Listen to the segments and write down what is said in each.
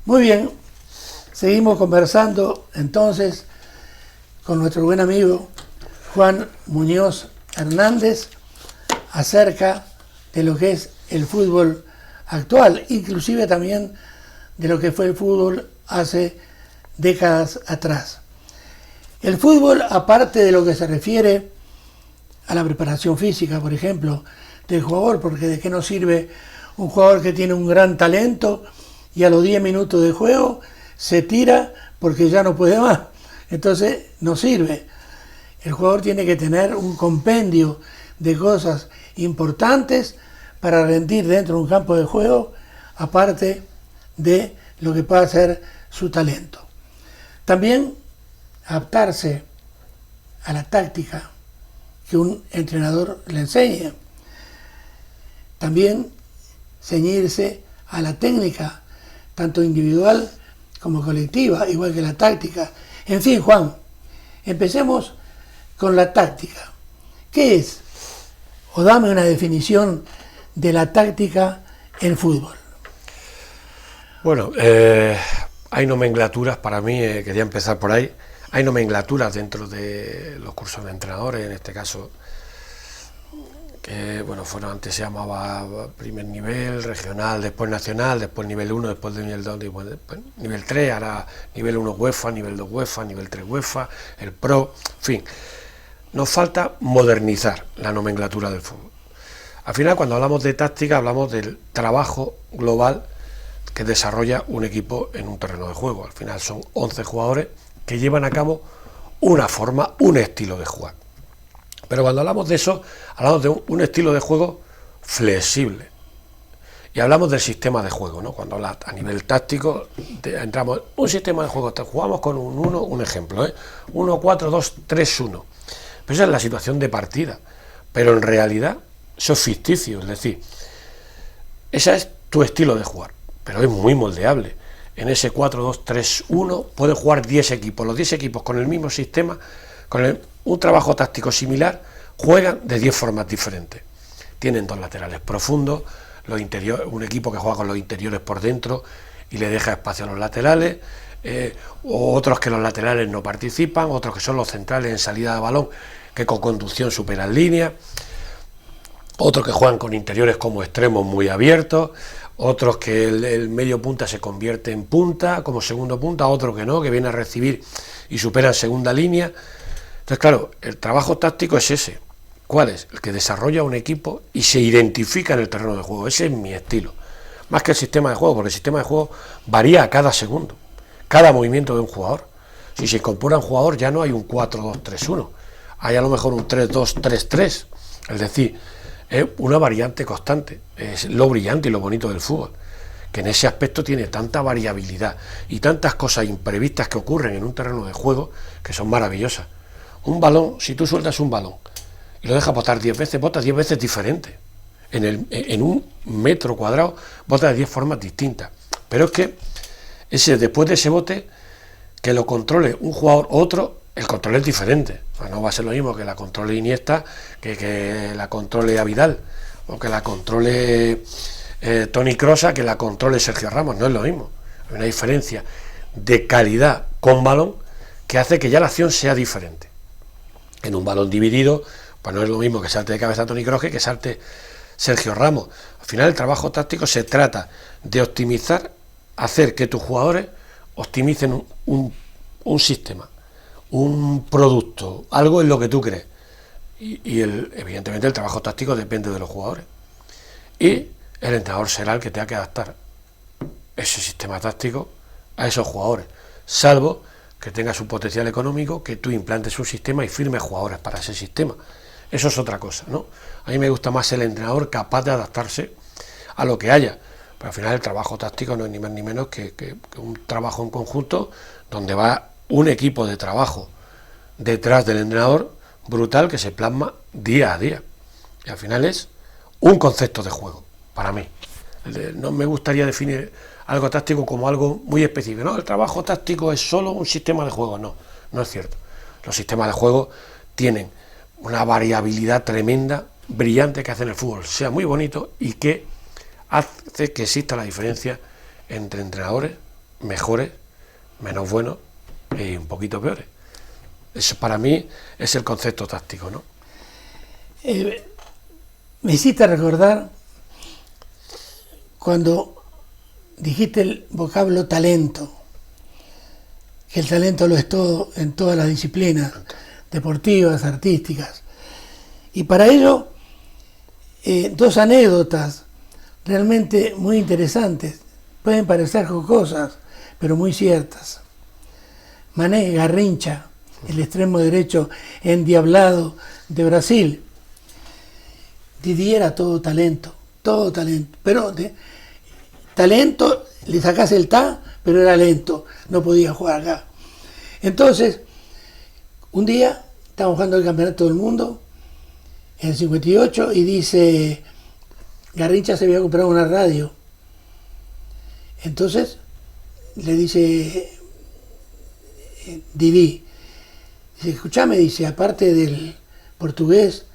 Muy bien, seguimos conversando entonces con nuestro buen amigo Juan Muñoz Hernández acerca de lo que es el fútbol actual, inclusive también de lo que fue el fútbol hace décadas atrás. El fútbol, aparte de lo que se refiere a la preparación física, por ejemplo, del jugador, porque de qué nos sirve un jugador que tiene un gran talento y a los 10 minutos de juego se tira porque ya no puede más. Entonces no sirve. El jugador tiene que tener un compendio de cosas importantes para rendir dentro de un campo de juego, aparte de lo que pueda ser su talento. También adaptarse a la táctica que un entrenador le enseñe. También ceñirse a la técnica, tanto individual como colectiva, igual que la táctica. En fin, Juan, empecemos con la táctica. ¿Qué es? O dame una definición de la táctica en fútbol. Bueno, hay nomenclaturas para mí, quería empezar por ahí. Hay nomenclaturas dentro de los cursos de entrenadores, en este caso, que antes se llamaba primer nivel, regional, después nacional, después nivel 1, después de nivel 2, después nivel 3, ahora nivel 1 UEFA, nivel 2 UEFA, nivel 3 UEFA, el Pro, en fin. Nos falta modernizar la nomenclatura del fútbol. Al final, cuando hablamos de táctica, hablamos del trabajo global que desarrolla un equipo en un terreno de juego. Al final son 11 jugadores que llevan a cabo una forma, un estilo de jugar. Pero cuando hablamos de eso, hablamos de un estilo de juego flexible. Y hablamos del sistema de juego, ¿no? Cuando hablas a nivel táctico, entramos en un sistema de juego, jugamos con un ejemplo, 1-4-2-3-1. Pero esa es la situación de partida. Pero en realidad, eso es ficticio, es decir, ese es tu estilo de jugar, pero es muy moldeable. En ese 4-2-3-1 pueden jugar 10 equipos. Los 10 equipos con el mismo sistema, con un trabajo táctico similar, juegan de 10 formas diferentes. Tienen dos laterales profundos, un equipo que juega con los interiores por dentro y le deja espacio a los laterales, o otros que los laterales no participan, otros que son los centrales en salida de balón, que con conducción superan línea, otros que juegan con interiores como extremos muy abiertos, otros que el medio punta se convierte en punta, como segundo punta, otro que no, que viene a recibir y supera en segunda línea. Entonces, claro, el trabajo táctico es ese. ¿Cuál es? El que desarrolla un equipo y se identifica en el terreno de juego. Ese es mi estilo. Más que el sistema de juego, porque el sistema de juego varía a cada segundo, cada movimiento de un jugador. Si se incorpora un jugador ya no hay un 4-2-3-1, hay a lo mejor un 3-2-3-3, es decir, es una variante constante. Es lo brillante y lo bonito del fútbol, que en ese aspecto tiene tanta variabilidad y tantas cosas imprevistas que ocurren en un terreno de juego que son maravillosas. Un balón, si tú sueltas un balón y lo dejas botar 10 veces, botas 10 veces diferente. En un metro cuadrado botas de 10 formas distintas. Pero es que después de ese bote, que lo controle un jugador u otro, el control es diferente. No va a ser lo mismo que la controle Iniesta, que la controle Vidal, o que la controle Toni Kroos, que la controle Sergio Ramos. No es lo mismo. Hay una diferencia de calidad con balón que hace que ya la acción sea diferente. En un balón dividido, pues no es lo mismo que salte de cabeza Toni Kroos que salte Sergio Ramos. Al final el trabajo táctico se trata de optimizar, hacer que tus jugadores optimicen un sistema, un producto, algo en lo que tú crees. Y evidentemente el trabajo táctico depende de los jugadores. Y el entrenador será el que tenga que adaptar ese sistema táctico a esos jugadores, salvo que tenga su potencial económico, que tú implantes un sistema y firmes jugadores para ese sistema. Eso es otra cosa, ¿no? A mí me gusta más el entrenador capaz de adaptarse a lo que haya. Pero al final el trabajo táctico no es ni más ni menos que un trabajo en conjunto donde va un equipo de trabajo detrás del entrenador brutal que se plasma día a día. Y al final es un concepto de juego, para mí. No me gustaría definir algo táctico como algo muy específico. No, el trabajo táctico es solo un sistema de juego. No, no es cierto. Los sistemas de juego tienen una variabilidad tremenda, brillante, que hace en el fútbol sea muy bonito y que hace que exista la diferencia entre entrenadores mejores, menos buenos y un poquito peores. Eso para mí es el concepto táctico, ¿no? Me hiciste recordar cuando dijiste el vocablo talento, que el talento lo es todo en todas las disciplinas deportivas, artísticas. Y para ello, dos anécdotas realmente muy interesantes, pueden parecer jocosas, pero muy ciertas. Mané Garrincha, el extremo derecho endiablado de Brasil. Didier era todo talento, pero talento, le sacás el ta, pero era lento, no podía jugar acá. Entonces, un día estábamos jugando el campeonato del mundo en el 58 y dice, Garrincha se había comprado una radio. Entonces le dice Didi, dice, escuchame, dice, aparte del portugués,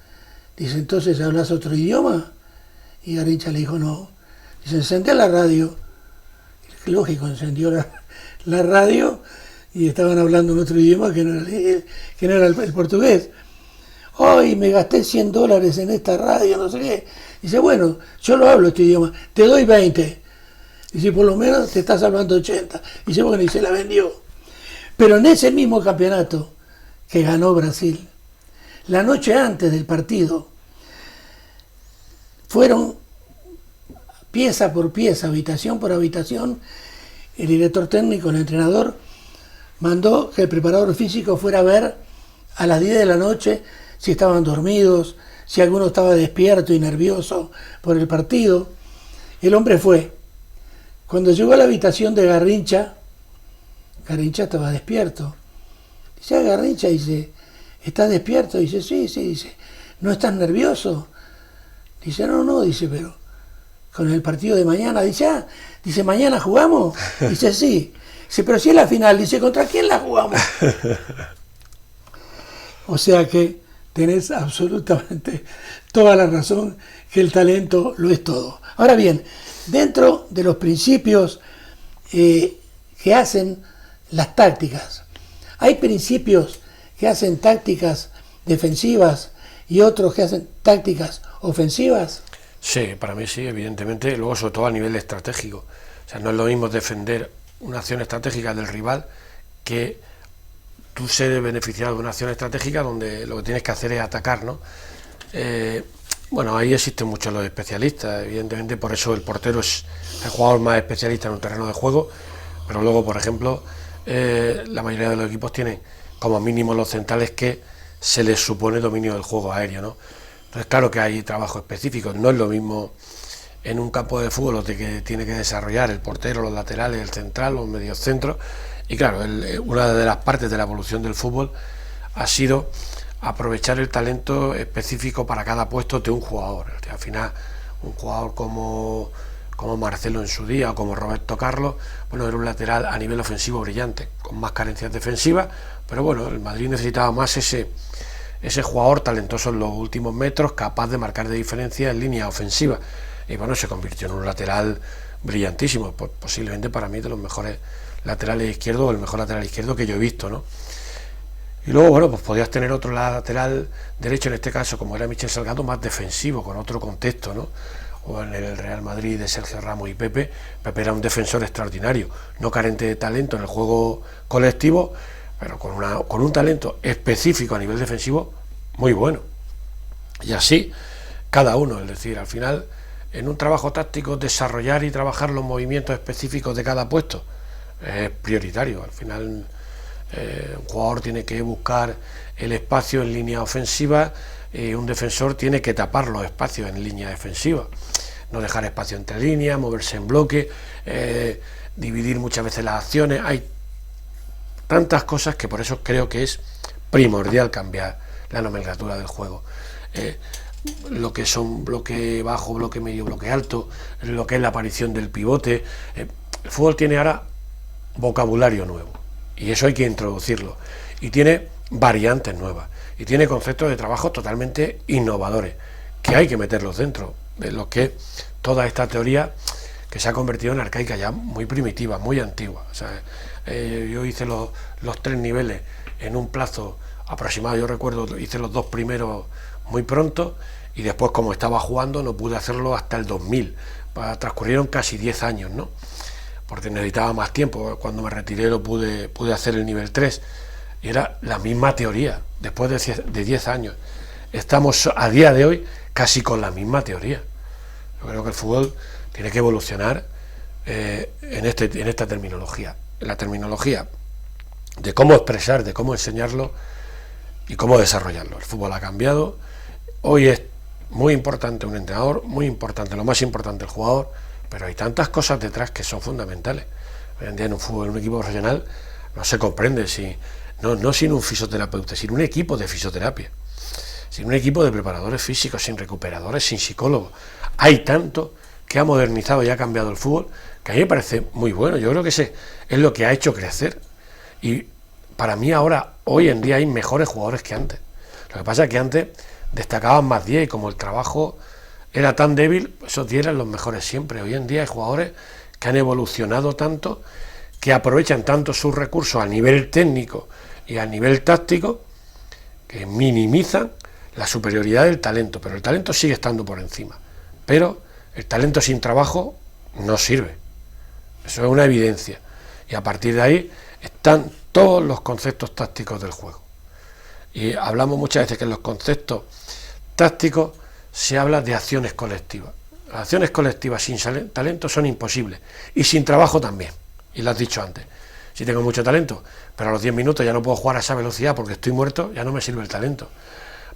dice, entonces hablas otro idioma. Y Garrincha le dijo, no. Dice, encendé la radio. Lógico, encendió la radio y estaban hablando en otro idioma que no era el portugués. Hoy me gasté $100 en esta radio, no sé qué. Dice, bueno, yo lo hablo este idioma, te doy 20. Dice, por lo menos te estás hablando 80. Dice, bueno, y se la vendió. Pero en ese mismo campeonato que ganó Brasil, la noche antes del partido, fueron pieza por pieza, habitación por habitación, el director técnico, el entrenador, mandó que el preparador físico fuera a ver a las 10 de la noche si estaban dormidos, si alguno estaba despierto y nervioso por el partido. El hombre fue. Cuando llegó a la habitación de Garrincha, Garrincha estaba despierto. Dice, Garrincha, dice, ¿estás despierto? Dice, sí, dice, ¿no estás nervioso? Dice, no, dice, pero con el partido de mañana, dice, ¿mañana jugamos? Dice, sí. Dice, pero si es la final, dice, ¿contra quién la jugamos? O sea que tenés absolutamente toda la razón, que el talento lo es todo. Ahora bien, dentro de los principios que hacen las tácticas, hay principios que hacen tácticas defensivas y otros que hacen tácticas ofensivas. Sí, para mí sí, evidentemente, luego sobre todo a nivel estratégico. O sea, no es lo mismo defender una acción estratégica del rival que tú ser beneficiado de una acción estratégica donde lo que tienes que hacer es atacar, ¿no? Bueno, ahí existen muchos los especialistas, evidentemente, por eso el portero es el jugador más especialista en un terreno de juego, pero luego, por ejemplo, la mayoría de los equipos tienen como mínimo los centrales que se les supone dominio del juego aéreo, ¿no? Entonces, claro que hay trabajo específico, no es lo mismo en un campo de fútbol lo que tiene que desarrollar el portero, los laterales, el central, los mediocentros, y claro, una de las partes de la evolución del fútbol ha sido aprovechar el talento específico para cada puesto de un jugador. O sea, al final, un jugador como Marcelo en su día o como Roberto Carlos, bueno, era un lateral a nivel ofensivo brillante, con más carencias defensivas, pero bueno, el Madrid necesitaba más ese jugador talentoso en los últimos metros, capaz de marcar de diferencia en línea ofensiva, y bueno, se convirtió en un lateral brillantísimo, posiblemente para mí de los mejores laterales izquierdos, o el mejor lateral izquierdo que yo he visto, ¿no? Y luego, bueno, pues podías tener otro lateral derecho, en este caso, como era Michel Salgado, más defensivo, con otro contexto, ¿no? O en el Real Madrid de Sergio Ramos y Pepe era un defensor extraordinario, no carente de talento en el juego colectivo, pero con un talento específico a nivel defensivo muy bueno. Y así, cada uno, es decir, al final, en un trabajo táctico, desarrollar y trabajar los movimientos específicos de cada puesto es prioritario. Al final, un jugador tiene que buscar el espacio en línea ofensiva, un defensor tiene que tapar los espacios en línea defensiva, no dejar espacio entre líneas, moverse en bloque, dividir muchas veces las acciones. Hay tantas cosas que por eso creo que es primordial cambiar la nomenclatura del juego. Lo que son bloque bajo, bloque medio, bloque alto, lo que es la aparición del pivote. El fútbol tiene ahora vocabulario nuevo y eso hay que introducirlo, y tiene variantes nuevas y tiene conceptos de trabajo totalmente innovadores que hay que meterlos dentro de lo que toda esta teoría que se ha convertido en arcaica, ya muy primitiva, muy antigua. O sea, yo hice los 3 niveles en un plazo aproximado, yo recuerdo, hice los 2 primeros muy pronto, y después, como estaba jugando, no pude hacerlo hasta el 2000. Transcurrieron casi 10 años, ¿no? Porque necesitaba más tiempo. Cuando me retiré pude hacer el nivel 3, y era la misma teoría, después de 10 años. Estamos a día de hoy casi con la misma teoría. Yo creo que el fútbol tiene que evolucionar en esta terminología, en la terminología de cómo expresar, de cómo enseñarlo y cómo desarrollarlo. El fútbol ha cambiado, hoy es muy importante un entrenador, muy importante, lo más importante el jugador, pero hay tantas cosas detrás que son fundamentales. Hoy en día en un fútbol, en un equipo profesional, no se comprende no sin un fisioterapeuta, sin un equipo de fisioterapia, sin un equipo de preparadores físicos, sin recuperadores, sin psicólogos. Hay tanto que ha modernizado y ha cambiado el fútbol, que a mí me parece muy bueno. Yo creo que ese es lo que ha hecho crecer, y para mí ahora, hoy en día, hay mejores jugadores que antes. Lo que pasa es que antes destacaban más 10, y como el trabajo era tan débil, esos 10 eran los mejores siempre. Hoy en día hay jugadores que han evolucionado tanto, que aprovechan tanto sus recursos a nivel técnico y a nivel táctico, que minimizan la superioridad del talento, pero el talento sigue estando por encima. Pero el talento sin trabajo no sirve. Eso es una evidencia. Y a partir de ahí están todos los conceptos tácticos del juego. Y hablamos muchas veces que en los conceptos tácticos se habla de acciones colectivas. Las acciones colectivas sin talento son imposibles, y sin trabajo también. Y lo has dicho antes. Si tengo mucho talento, pero a los 10 minutos ya no puedo jugar a esa velocidad porque estoy muerto, ya no me sirve el talento.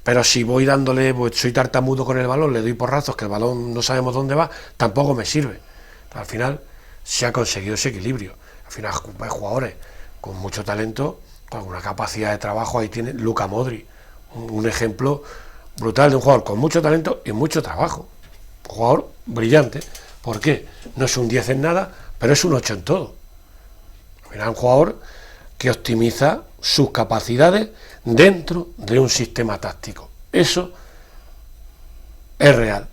Pero si voy dándole, soy tartamudo con el balón, le doy porrazos, que el balón no sabemos dónde va, tampoco me sirve. Al final se ha conseguido ese equilibrio. Al final hay jugadores con mucho talento, con una capacidad de trabajo. Ahí tiene Luka Modric, un ejemplo brutal de un jugador con mucho talento y mucho trabajo. Un jugador brillante. ¿Por qué? No es un 10 en nada, pero es un 8 en todo. Al final, un jugador que optimiza sus capacidades dentro de un sistema táctico. Eso es real.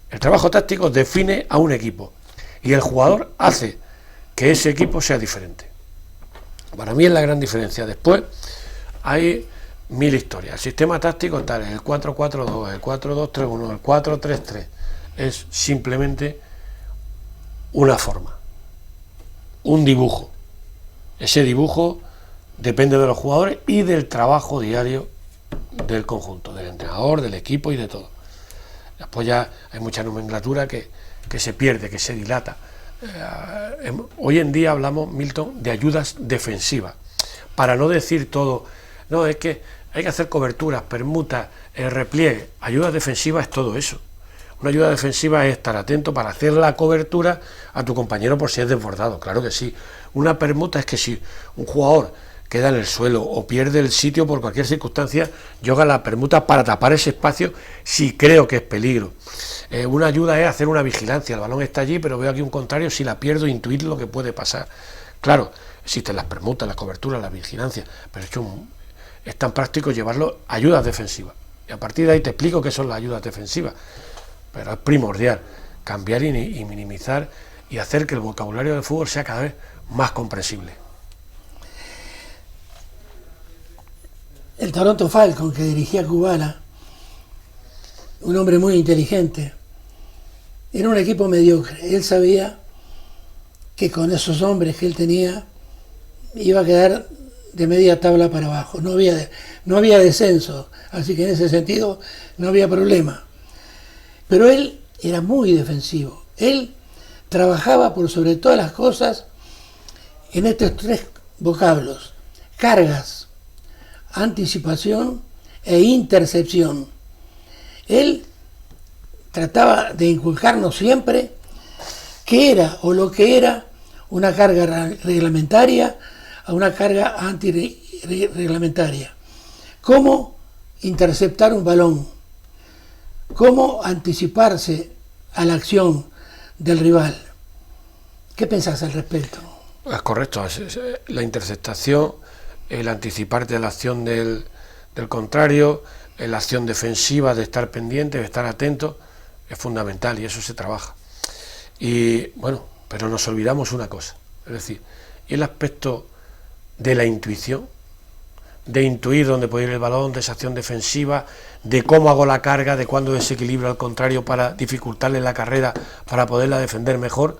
El trabajo táctico define a un equipo, y el jugador hace que ese equipo sea diferente. Para mí es la gran diferencia. Después hay 1000 historias. El sistema táctico tal, el 4-4-2, el 4-2-3-1, el 4-3-3, es simplemente una forma, un dibujo. Ese dibujo depende de los jugadores y del trabajo diario del conjunto, del entrenador, del equipo y de todo. Después ya hay mucha nomenclatura que se pierde, que se dilata. Hoy en día hablamos, Milton, de ayudas defensivas, para no decir todo, no, es que hay que hacer coberturas, permutas, repliegue. Ayudas defensivas es todo eso. Una ayuda defensiva es estar atento para hacer la cobertura a tu compañero por si es desbordado, claro que sí. Una permuta es que si un jugador queda en el suelo o pierde el sitio por cualquier circunstancia, yo hago la permuta para tapar ese espacio si creo que es peligro. Una ayuda es hacer una vigilancia, el balón está allí, pero veo aquí un contrario, si la pierdo, intuir lo que puede pasar. Claro, existen las permutas, las coberturas, la vigilancia, pero es tan práctico llevarlo a ayudas defensivas. Y a partir de ahí te explico qué son las ayudas defensivas. Pero es primordial cambiar y minimizar y hacer que el vocabulario del fútbol sea cada vez más comprensible. El Toronto Falcon, que dirigía Kubala, un hombre muy inteligente, era un equipo mediocre. Él sabía que con esos hombres que él tenía iba a quedar de media tabla para abajo. No había descenso, así que en ese sentido no había problema. Pero él era muy defensivo. Él trabajaba por sobre todas las cosas en estos 3 vocablos: cargas, anticipación e intercepción. Él trataba de inculcarnos siempre qué era o lo que era una carga reglamentaria a una carga antirreglamentaria, cómo interceptar un balón, cómo anticiparse a la acción del rival. ¿Qué pensás al respecto? Es correcto, la interceptación, el anticiparte a la acción del contrario, la acción defensiva de estar pendiente, de estar atento, es fundamental, y eso se trabaja. Y bueno, pero nos olvidamos una cosa, es decir, el aspecto de la intuición, de intuir dónde puede ir el balón, de esa acción defensiva, de cómo hago la carga, de cuándo desequilibro al contrario para dificultarle la carrera, para poderla defender mejor.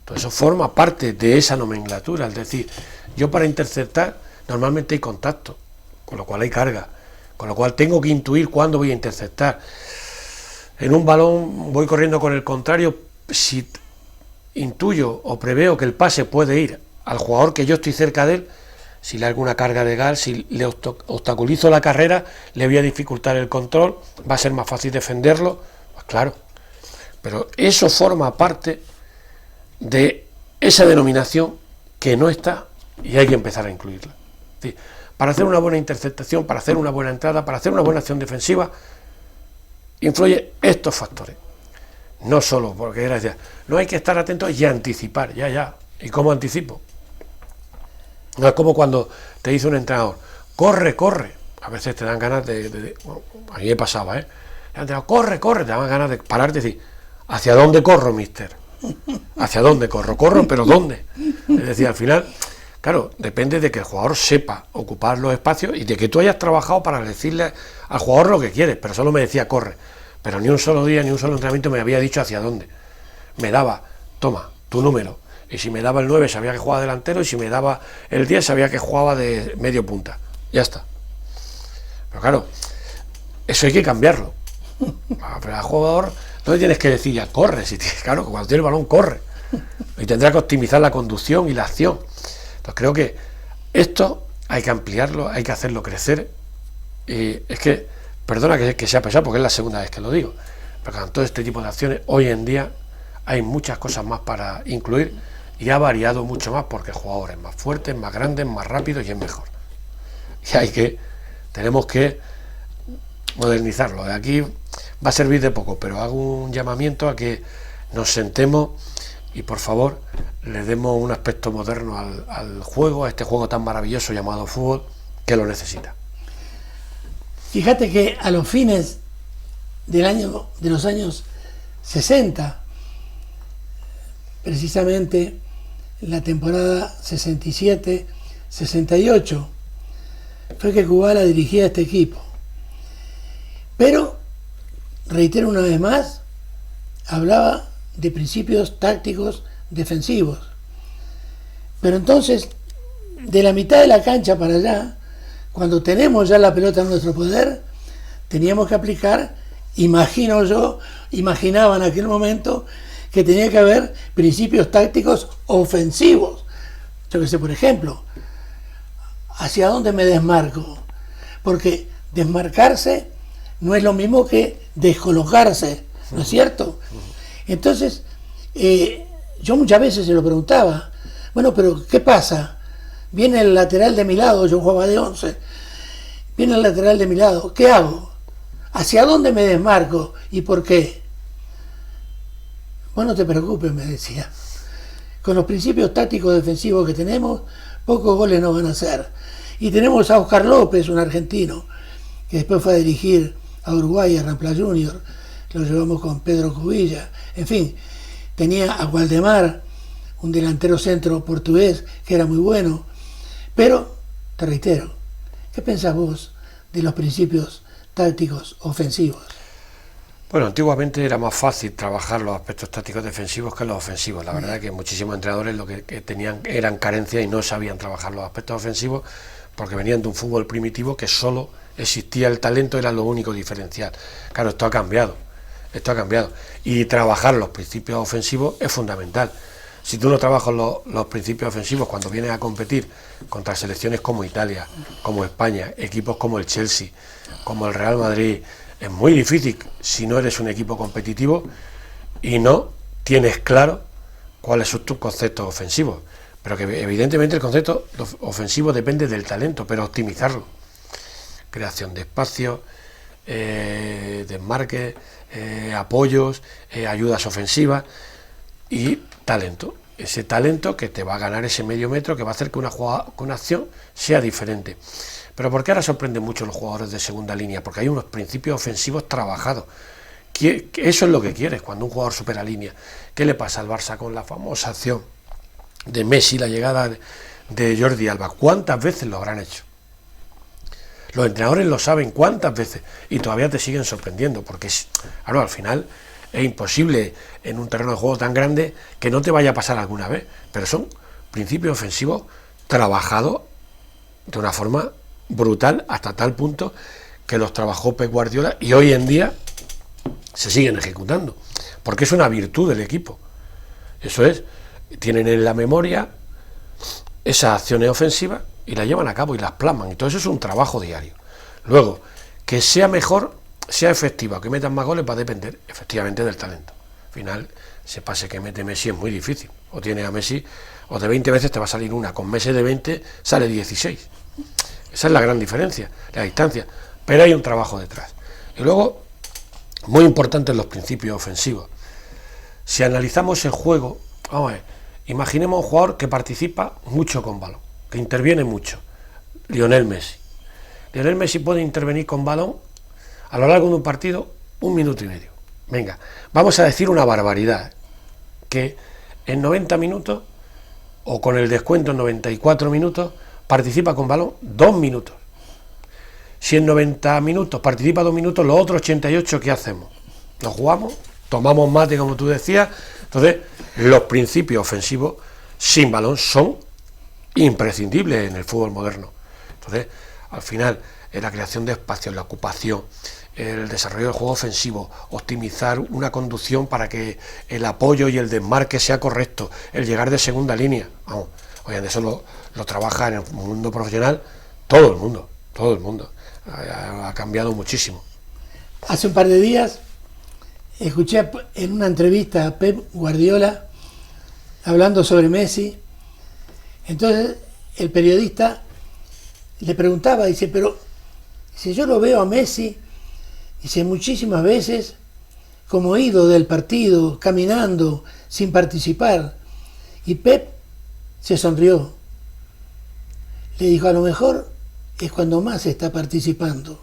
Todo eso forma parte de esa nomenclatura, es decir, yo para interceptar normalmente hay contacto, con lo cual hay carga, con lo cual tengo que intuir cuándo voy a interceptar. En un balón voy corriendo con el contrario, si intuyo o preveo que el pase puede ir al jugador que yo estoy cerca de él, si le hago una carga de gas, si le obstaculizo la carrera, le voy a dificultar el control, va a ser más fácil defenderlo, pues claro, pero eso forma parte de esa denominación que no está y hay que empezar a incluirla. Es decir, para hacer una buena interceptación, para hacer una buena entrada, para hacer una buena acción defensiva, influye estos factores. No solo, porque era decir, no hay que estar atentos y anticipar, ya. ¿Y cómo anticipo? No es como cuando te dice un entrenador, corre. A veces te dan ganas bueno, a mí me pasaba, El entrenador, corre, te dan ganas de pararte y decir, ¿hacia dónde corro, mister? ¿Hacia dónde corro? Corro, pero ¿dónde? Es decir, al final, claro, depende de que el jugador sepa ocupar los espacios y de que tú hayas trabajado para decirle al jugador lo que quieres, pero solo me decía, corre. Pero ni un solo día, ni un solo entrenamiento me había dicho hacia dónde. Me daba, toma, tu número. Y si me daba el 9 sabía que jugaba delantero, y si me daba el 10 sabía que jugaba de medio punta. Ya está. Pero claro, eso hay que cambiarlo. Pero al jugador no le tienes que decir ya corre, claro, cuando tiene el balón corre. Y tendrá que optimizar la conducción y la acción. Entonces creo que esto hay que ampliarlo, hay que hacerlo crecer. Y es que, perdona que sea pesado porque es la segunda vez que lo digo, pero con todo este tipo de acciones hoy en día hay muchas cosas más para incluir y ha variado mucho más porque el jugador es más fuerte, más grande, más rápido y es mejor. Y tenemos que modernizarlo. De aquí va a servir de poco, pero hago un llamamiento a que nos sentemos y por favor le demos un aspecto moderno al juego, a este juego tan maravilloso llamado fútbol, que lo necesita. Fíjate que a los fines de los años 60, precisamente la temporada 67-68, fue que Kubala dirigía este equipo. Pero, reitero una vez más, hablaba de principios tácticos defensivos. Pero entonces, de la mitad de la cancha para allá, cuando tenemos ya la pelota en nuestro poder, teníamos que aplicar, imaginaba en aquel momento que tenía que haber principios tácticos ofensivos. Yo que sé, por ejemplo, ¿hacia dónde me desmarco? Porque desmarcarse no es lo mismo que descolocarse, ¿no es cierto? Entonces, yo muchas veces se lo preguntaba, bueno, pero ¿qué pasa? Viene el lateral de mi lado, yo jugaba de 11, viene el lateral de mi lado, ¿qué hago? ¿Hacia dónde me desmarco y por qué? Bueno, no te preocupes, me decía. Con los principios tácticos defensivos que tenemos, pocos goles nos van a hacer. Y tenemos a Oscar López, un argentino, que después fue a dirigir a Uruguay, a Rampla Junior, lo llevamos con Pedro Cubilla, en fin, tenía a Waldemar, un delantero centro portugués que era muy bueno, pero, te reitero, ¿qué pensás vos de los principios tácticos ofensivos? Bueno, antiguamente era más fácil trabajar los aspectos tácticos defensivos que los ofensivos. La verdad es que muchísimos entrenadores lo que tenían eran carencias y no sabían trabajar los aspectos ofensivos porque venían de un fútbol primitivo que solo existía el talento, era lo único diferencial. Claro, esto ha cambiado. Y trabajar los principios ofensivos es fundamental. Si tú no trabajas los principios ofensivos cuando vienes a competir contra selecciones como Italia, como España, equipos como el Chelsea, como el Real Madrid, es muy difícil si no eres un equipo competitivo y no tienes claro cuáles son tus conceptos ofensivos. Pero que evidentemente el concepto ofensivo depende del talento, pero optimizarlo. Creación de espacios, desmarques, apoyos, ayudas ofensivas y talento. Ese talento que te va a ganar ese medio metro, que va a hacer que una acción sea diferente. Pero ¿por qué ahora sorprenden mucho los jugadores de segunda línea? Porque hay unos principios ofensivos trabajados Eso es lo que quieres cuando un jugador supera línea. ¿Qué le pasa al Barça con la famosa acción de Messi, la llegada de Jordi Alba? ¿Cuántas veces lo habrán hecho? Los entrenadores lo saben cuántas veces y todavía te siguen sorprendiendo, porque claro, al final es imposible en un terreno de juego tan grande que no te vaya a pasar alguna vez, pero son principios ofensivos trabajados de una forma brutal hasta tal punto que los trabajó Pep Guardiola y hoy en día se siguen ejecutando, porque es una virtud del equipo. Eso es, tienen en la memoria esas acciones ofensivas y las llevan a cabo y las plasman, y todo eso es un trabajo diario. Luego, que sea mejor, sea efectiva, que metan más goles, va a depender efectivamente del talento. Al final, ese pase que mete Messi es muy difícil, o tiene a Messi, o de 20 veces te va a salir una, con Messi de 20 sale 16. Esa es la gran diferencia, la distancia, pero hay un trabajo detrás. Y luego, muy importante en los principios ofensivos. Si analizamos el juego, vamos a ver, imaginemos un jugador que participa mucho con balón, que interviene mucho, Lionel Messi. Lionel Messi puede intervenir con balón a lo largo de un partido 1 minuto y medio. Venga, vamos a decir una barbaridad, que en 90 minutos, o con el descuento en 94 minutos, participa con balón 2 minutos. Si en 90 minutos participa 2 minutos, los otros 88, ¿qué hacemos? Nos jugamos, tomamos mate, como tú decías. Entonces, los principios ofensivos sin balón son imprescindibles en el fútbol moderno. Entonces, al final, en la creación de espacios, la ocupación, el desarrollo del juego ofensivo, optimizar una conducción para que el apoyo y el desmarque sea correcto, el llegar de segunda línea. Vamos, oye, eso lo trabaja en el mundo profesional todo el mundo. Ha cambiado muchísimo. Hace un par de días escuché en una entrevista a Pep Guardiola hablando sobre Messi. Entonces el periodista le preguntaba, dice, pero si yo lo veo a Messi, dice, muchísimas veces como ido del partido, caminando, sin participar. Y Pep se sonrió. Le dijo, a lo mejor es cuando más está participando,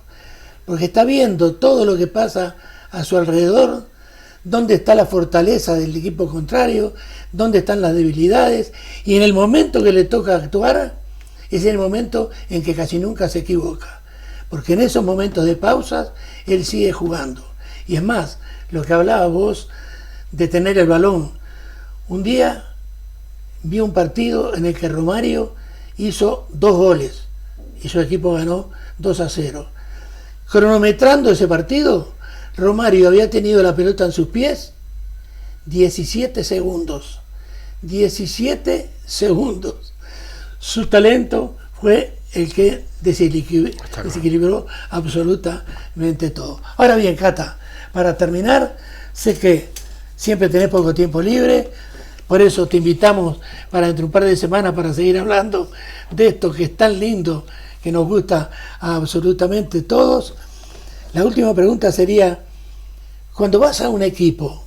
porque está viendo todo lo que pasa a su alrededor, dónde está la fortaleza del equipo contrario, dónde están las debilidades, y en el momento que le toca actuar, es el momento en que casi nunca se equivoca, porque en esos momentos de pausas, él sigue jugando. Y es más, lo que hablaba vos de tener el balón. Un día vi un partido en el que Romario hizo 2 goles, y su equipo ganó 2-0. Cronometrando ese partido, Romario había tenido la pelota en sus pies 17 segundos. 17 segundos. Su talento fue el que desequilibró absolutamente todo. Ahora bien, Cata, para terminar, sé que siempre tenés poco tiempo libre, por eso te invitamos para dentro de un par de semanas para seguir hablando de esto que es tan lindo, que nos gusta a absolutamente todos. La última pregunta sería, cuando vas a un equipo,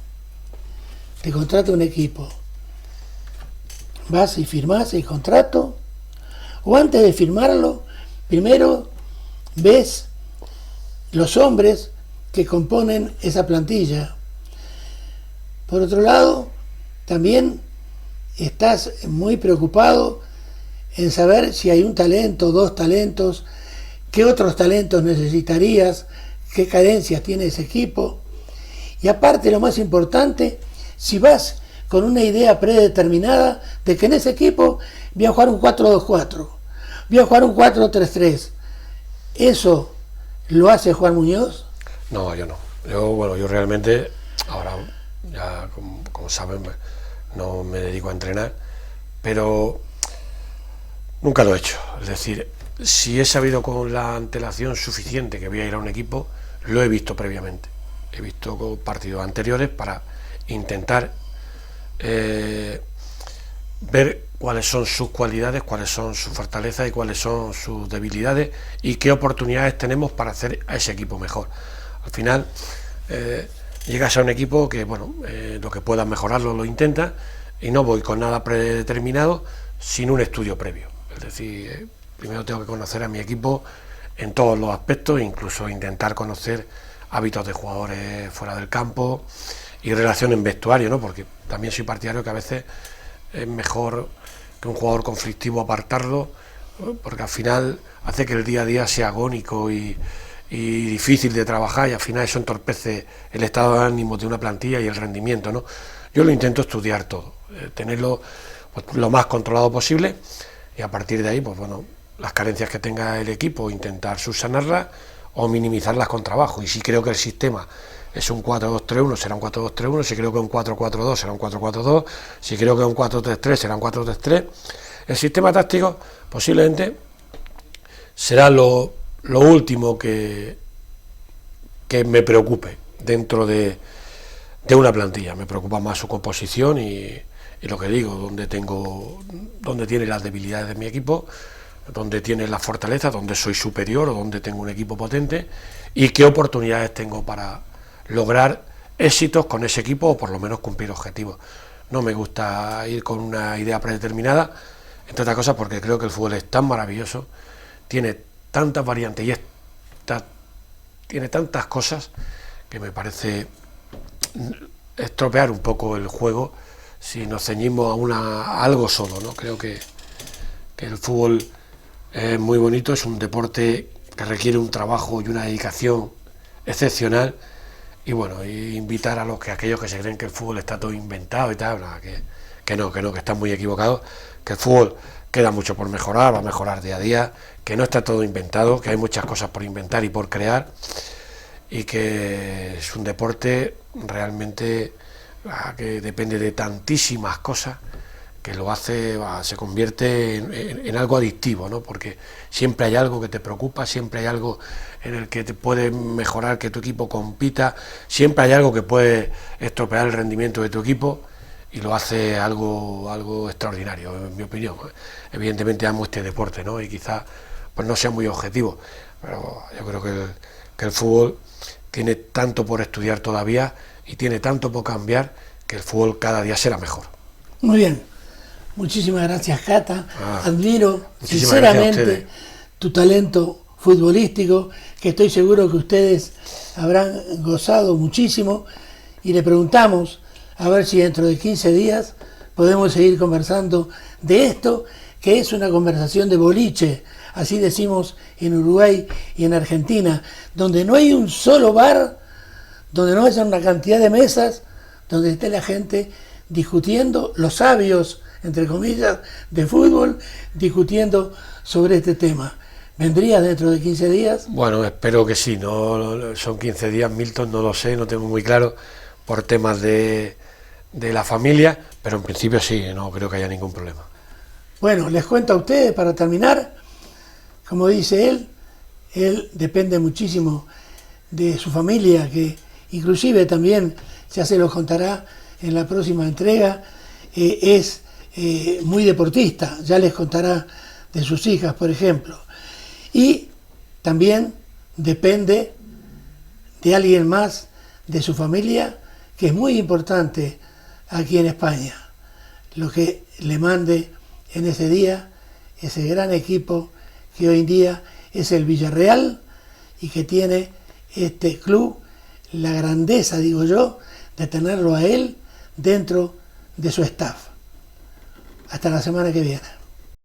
te contrata un equipo, vas y firmás el contrato, o antes de firmarlo, primero ves los hombres que componen esa plantilla. Por otro lado, también estás muy preocupado en saber si hay un talento, 2 talentos, qué otros talentos necesitarías, qué carencias tiene ese equipo. Y aparte, lo más importante, si vas con una idea predeterminada de que en ese equipo voy a jugar un 4-2-4, voy a jugar un 4-3-3. ¿Eso lo hace Juan Muñoz? No, yo no. Yo realmente, ahora ya como saben, no me dedico a entrenar, pero nunca lo he hecho. Es decir, si he sabido con la antelación suficiente que voy a ir a un equipo, lo he visto previamente. He visto partidos anteriores para intentar ver cuáles son sus cualidades, cuáles son sus fortalezas y cuáles son sus debilidades y qué oportunidades tenemos para hacer a ese equipo mejor. Al final llegas a un equipo que, lo que puedas mejorarlo lo intentas, y no voy con nada predeterminado sin un estudio previo. Es decir, primero tengo que conocer a mi equipo en todos los aspectos, incluso intentar conocer hábitos de jugadores fuera del campo y relación en vestuario, ¿no? Porque también soy partidario que a veces es mejor que un jugador conflictivo apartarlo, ¿no? Porque al final hace que el día a día sea agónico y difícil de trabajar, y al final eso entorpece el estado de ánimo de una plantilla y el rendimiento, ¿no? Yo lo intento estudiar todo, tenerlo pues, lo más controlado posible, y a partir de ahí, pues bueno, las carencias que tenga el equipo, intentar subsanarlas o minimizarlas con trabajo. Y si creo que el sistema es un 4-2-3-1, será un 4-2-3-1, si creo que un 4-4-2, será un 4-4-2, si creo que un 4-3-3, será un 4-3-3. El sistema táctico posiblemente será lo último que me preocupe dentro de una plantilla. Me preocupa más su composición y lo que digo, donde tiene las debilidades de mi equipo, donde tiene las fortalezas, donde soy superior o donde tengo un equipo potente, y qué oportunidades tengo para lograr éxitos con ese equipo o por lo menos cumplir objetivos. No me gusta ir con una idea predeterminada, entre otras cosas porque creo que el fútbol es tan maravilloso, tiene tantas variantes y tiene tantas cosas que me parece estropear un poco el juego si nos ceñimos a algo solo, ¿no? Creo que el fútbol es muy bonito, es un deporte que requiere un trabajo y una dedicación excepcional, y bueno, invitar a aquellos que se creen que el fútbol está todo inventado y tal, que no, que están muy equivocados, que el fútbol queda mucho por mejorar, va a mejorar día a día, que no está todo inventado, que hay muchas cosas por inventar y por crear, y que es un deporte realmente que depende de tantísimas cosas, que lo hace, se convierte en algo adictivo, ¿no? Porque siempre hay algo que te preocupa, siempre hay algo en el que te puede mejorar que tu equipo compita, siempre hay algo que puede estropear el rendimiento de tu equipo, y lo hace algo extraordinario, en mi opinión. Evidentemente amo este deporte, ¿no? Y quizás pues no sea muy objetivo, pero yo creo que el fútbol tiene tanto por estudiar todavía y tiene tanto por cambiar, que el fútbol cada día será mejor. Muy bien. Muchísimas gracias, Cata. Admiro Muchísimas sinceramente gracias tu talento futbolístico, que estoy seguro que ustedes habrán gozado muchísimo, y le preguntamos a ver si dentro de 15 días podemos seguir conversando de esto, que es una conversación de boliche, así decimos en Uruguay y en Argentina, donde no hay un solo bar, donde no haya una cantidad de mesas, donde esté la gente discutiendo, los sabios, entre comillas, de fútbol, discutiendo sobre este tema. ¿Vendrías dentro de 15 días? Bueno, espero que sí, no son 15 días, Milton, no lo sé, no tengo muy claro por temas de la familia, pero en principio sí, no creo que haya ningún problema. Bueno, les cuento a ustedes para terminar, como dice él depende muchísimo de su familia, que inclusive también, ya se los contará en la próxima entrega, es muy deportista, ya les contará de sus hijas, por ejemplo. Y también depende de alguien más de su familia, que es muy importante aquí en España, lo que le mande en ese día ese gran equipo que hoy en día es el Villarreal, y que tiene este club la grandeza, digo yo, de tenerlo a él dentro de su staff. Hasta la semana que viene.